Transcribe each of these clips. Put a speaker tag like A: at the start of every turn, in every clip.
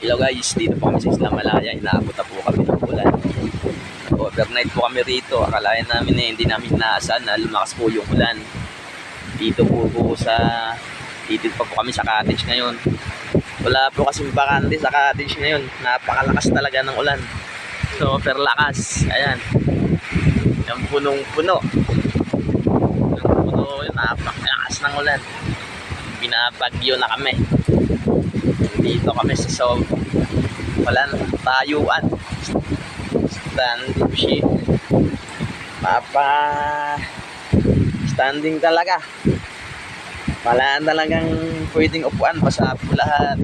A: Hello guys, dito po kami sa Isla Malaya. Inaabot na po kami ng ulan. Overnight po kami rito. Akalain namin hindi namin inaasahan na lumakas po yung ulan. Dito pa po kami sa cottage ngayon. Wala po kasing bakante sa cottage ngayon. Napakalakas talaga ng ulan. Super lakas. Ayan. Yung punong-puno. Yung puno yun, napakalakas ng ulan. Binabagyo na kami. Dito kami sa tayuan. Standing sheet. Standing talaga. Wala talagang pwedeng upuan. Basa po lahat.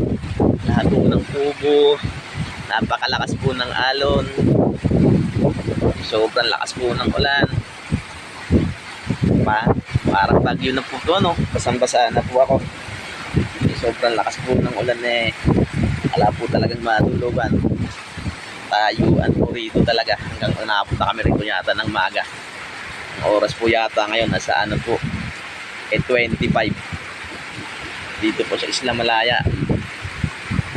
A: Lahat po ng kubo. Napakalakas po ng alon. Sobrang lakas po ng ulan. Parang bagyo na po to, no? Basang-basa na po ako. Sobrang lakas po ng ulan wala po talagang matulugan. Tayuan po rito talaga. Hanggang unapot na kami rito yata ng maga. Ang oras po yata ngayon nasa po 25 dito po sa Isla Malaya.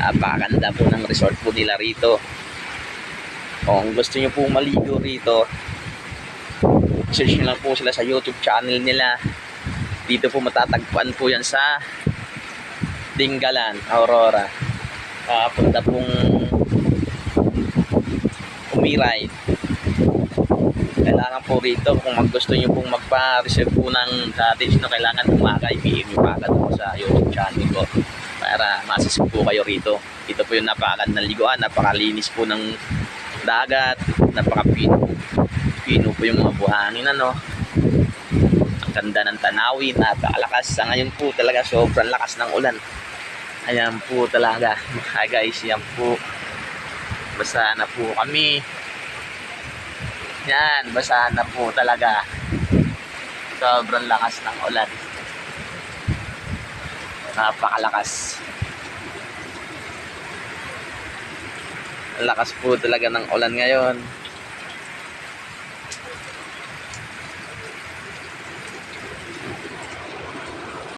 A: Napakaganda po ng resort po nila rito. Kung gusto nyo po maligo rito, search nyo lang po sila sa YouTube channel nila. Dito po matatagpuan po yan sa Dingalan, Aurora. Punta pong Umiray. Kailangan po rito kung gusto nyo pong magpa-reserve po ng cottage, no, kailangan umaga, i-PM nyo pa agad po sa YouTube channel ko para masasip po kayo rito. Ito po yung napakagandang liguan, napakalinis po ng dagat, napaka-pino po yung mga buhangin, ano. Ang ganda ng tanawin, napakalakas. Sa ngayon po talaga sobrang lakas ng ulan. Ayan po talaga. Hi guys, yan po. Basa na po kami. Yan, basa na po talaga. Sobrang lakas ng ulan. Napakalakas. Ang lakas po talaga ng ulan ngayon.